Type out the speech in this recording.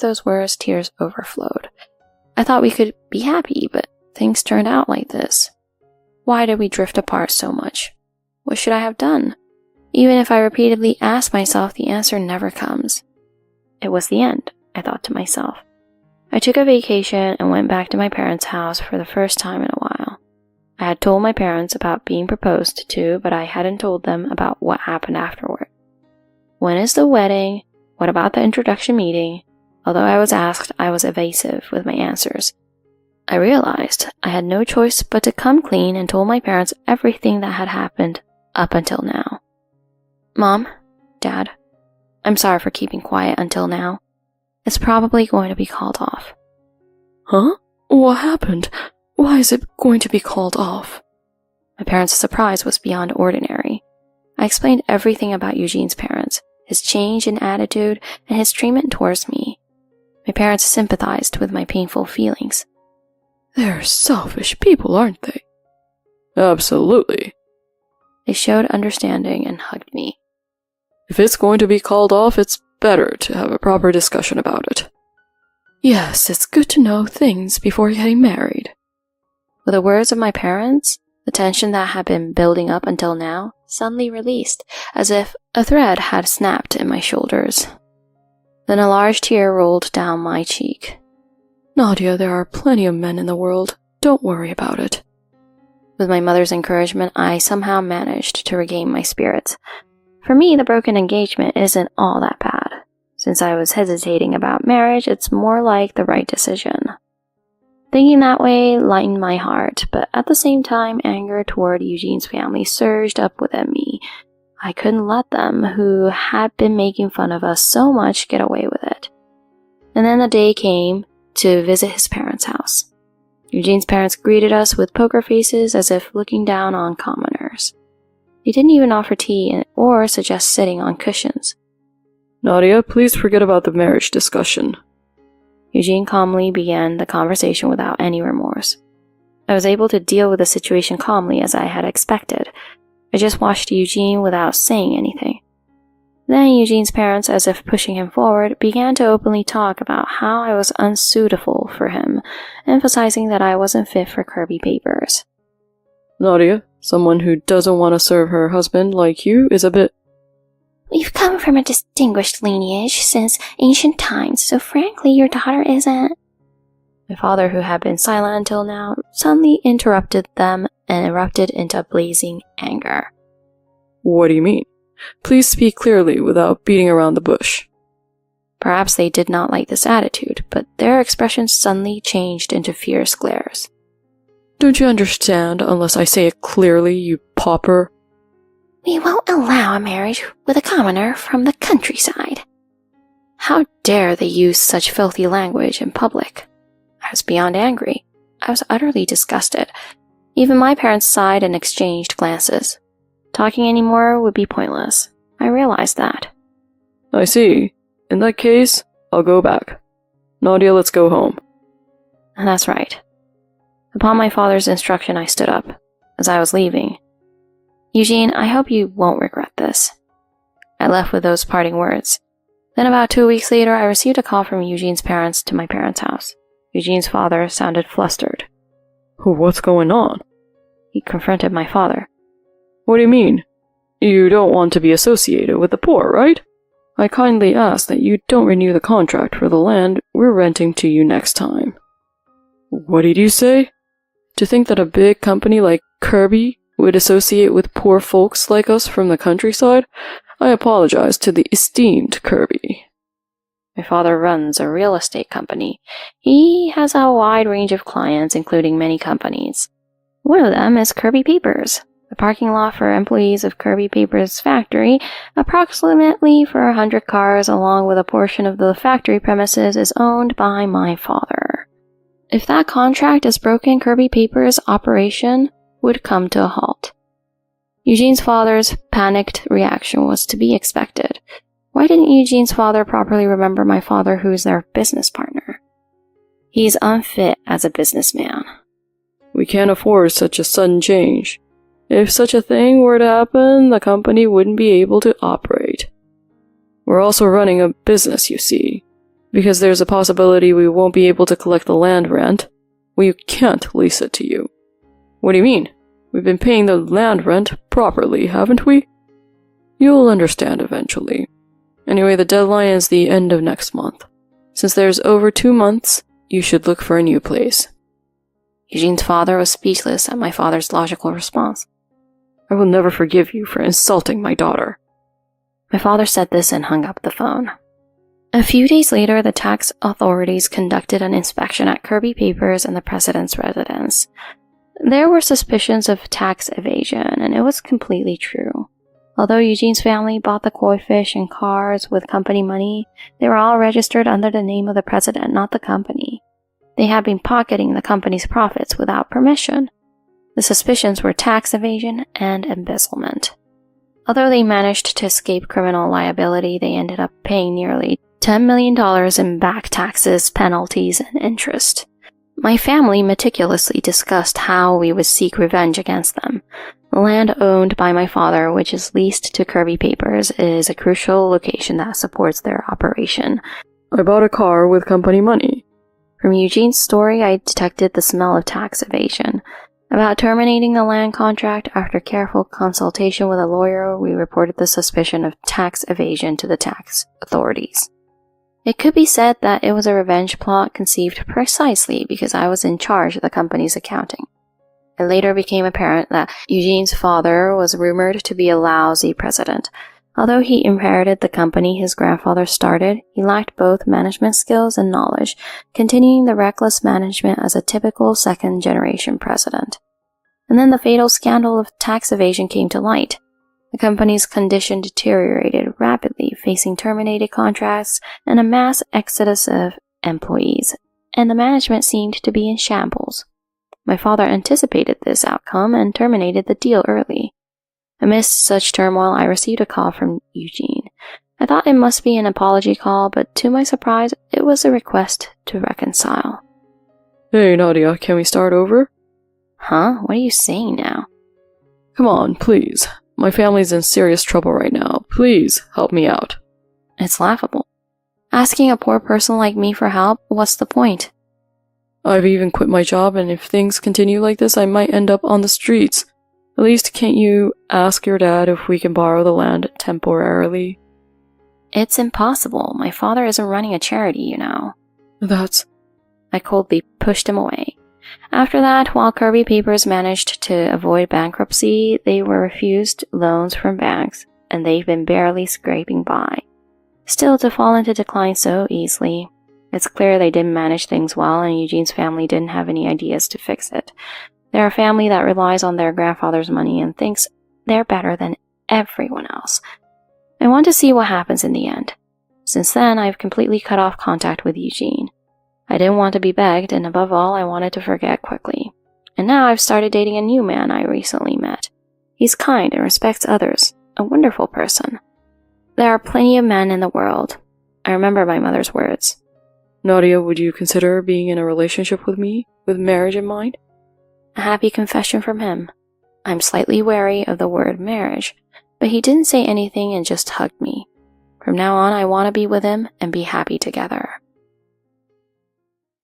those words, tears overflowed. I thought we could be happy, but things turned out like this. Why did we drift apart so much? What should I have done? Even if I repeatedly ask myself, the answer never comes. It was the end, I thought to myself. I took a vacation and went back to my parents' house for the first time in a while. I had told my parents about being proposed to, but I hadn't told them about what happened afterward. When is the wedding? What about the introduction meeting? Although I was asked, I was evasive with my answers. I realized I had no choice but to come clean and told my parents everything that had happened up until now. Mom, Dad, I'm sorry for keeping quiet until now. It's probably going to be called off. Huh? What happened? Why is it going to be called off? My parents' surprise was beyond ordinary. I explained everything about Eugene's parents, his change in attitude, and his treatment towards me. My parents sympathized with my painful feelings. They're selfish people, aren't they? Absolutely. They showed understanding and hugged me. If it's going to be called off, it's better to have a proper discussion about it. Yes, it's good to know things before getting married. With the words of my parents, the tension that had been building up until now suddenly released, as if a thread had snapped in my shoulders. Then a large tear rolled down my cheek. Nadia, there are plenty of men in the world. Don't worry about it. With my mother's encouragement, I somehow managed to regain my spirits. For me, the broken engagement isn't all that bad. Since I was hesitating about marriage, it's more like the right decision. Thinking that way lightened my heart, but at the same time, anger toward Eugene's family surged up within me. I couldn't let them, who had been making fun of us so much, get away with it. And then the day came to visit his parents' house. Eugene's parents greeted us with poker faces as if looking down on commoners. They didn't even offer tea or suggest sitting on cushions. Nadia, please forget about the marriage discussion. Eugene calmly began the conversation without any remorse. I was able to deal with the situation calmly as I had expected. I just watched Eugene without saying anything. Then Eugene's parents, as if pushing him forward, began to openly talk about how I was unsuitable for him, emphasizing that I wasn't fit for Kirby papers. Nadia, someone who doesn't want to serve her husband like you is a bit... We've come from a distinguished lineage since ancient times, so frankly your daughter isn't... My father, who had been silent until now, suddenly interrupted them and erupted into blazing anger. What do you mean? Please speak clearly without beating around the bush. Perhaps they did not like this attitude, but their expressions suddenly changed into fierce glares. Don't you understand unless I say it clearly, you pauper? We won't allow a marriage with a commoner from the countryside. How dare they use such filthy language in public? I was beyond angry. I was utterly disgusted. Even my parents sighed and exchanged glances. Talking anymore would be pointless. I realized that. I see. In that case, I'll go back. Nadia, let's go home. And that's right. Upon my father's instruction, I stood up. As I was leaving, Eugene, I hope you won't regret this. I left with those parting words. Then about 2 weeks later, I received a call from Eugene's parents to my parents' house. Eugene's father sounded flustered. What's going on? He confronted my father. What do you mean? You don't want to be associated with the poor, right? I kindly ask that you don't renew the contract for the land we're renting to you next time. What did you say? To think that a big company like Kirby would associate with poor folks like us from the countryside? I apologize to the esteemed Kirby. My father runs a real estate company. He has a wide range of clients, including many companies. One of them is Kirby Papers, the parking lot for employees of Kirby Papers factory. Approximately for 100 cars, along with a portion of the factory premises, is owned by my father. If that contract is broken, Kirby Papers' operation would come to a halt. Eugene's father's panicked reaction was to be expected. Why didn't Eugene's father properly remember my father, who is their business partner? He's unfit as a businessman. We can't afford such a sudden change. If such a thing were to happen, the company wouldn't be able to operate. We're also running a business, you see. Because there's a possibility we won't be able to collect the land rent. We can't lease it to you. What do you mean? We've been paying the land rent properly, haven't we? You'll understand eventually. Anyway, the deadline is the end of next month. Since there's over 2 months, you should look for a new place. Eugene's father was speechless at my father's logical response. I will never forgive you for insulting my daughter. My father said this and hung up the phone. A few days later, the tax authorities conducted an inspection at Kirby Papers and the president's residence. There were suspicions of tax evasion, and it was completely true. Although Eugene's family bought the koi fish and cars with company money, they were all registered under the name of the president, not the company. They had been pocketing the company's profits without permission. The suspicions were tax evasion and embezzlement. Although they managed to escape criminal liability, they ended up paying nearly $10 million in back taxes, penalties, and interest. My family meticulously discussed how we would seek revenge against them. The land owned by my father, which is leased to Kirby Papers, is a crucial location that supports their operation. I bought a car with company money. From Eugene's story, I detected the smell of tax evasion. About terminating the land contract, after careful consultation with a lawyer, we reported the suspicion of tax evasion to the tax authorities. It could be said that it was a revenge plot conceived precisely because I was in charge of the company's accounting. It later became apparent that Eugene's father was rumored to be a lousy president. Although he inherited the company his grandfather started, he lacked both management skills and knowledge, continuing the reckless management as a typical second-generation president. And then the fatal scandal of tax evasion came to light. The company's condition deteriorated rapidly, facing terminated contracts and a mass exodus of employees, and the management seemed to be in shambles. My father anticipated this outcome and terminated the deal early. Amidst such turmoil, I received a call from Eugene. I thought it must be an apology call, but to my surprise, it was a request to reconcile. Hey, Nadia, can we start over? Huh? What are you saying now? Come on, please. My family's in serious trouble right now. Please, help me out. It's laughable. Asking a poor person like me for help, what's the point? I've even quit my job, and if things continue like this, I might end up on the streets. At least can't you ask your dad if we can borrow the land temporarily? It's impossible. My father isn't running a charity, you know. I coldly pushed him away. After that, while Kirby Papers managed to avoid bankruptcy, they were refused loans from banks, and they've been barely scraping by. Still, to fall into decline so easily, it's clear they didn't manage things well, and Eugene's family didn't have any ideas to fix it. They're a family that relies on their grandfather's money and thinks they're better than everyone else. I want to see what happens in the end. Since then, I've completely cut off contact with Eugene. I didn't want to be begged, and above all, I wanted to forget quickly. And now I've started dating a new man I recently met. He's kind and respects others, a wonderful person. There are plenty of men in the world. I remember my mother's words. Nadia, would you consider being in a relationship with me, with marriage in mind? A happy confession from him. I'm slightly wary of the word marriage, but he didn't say anything and just hugged me. From now on, I want to be with him and be happy together.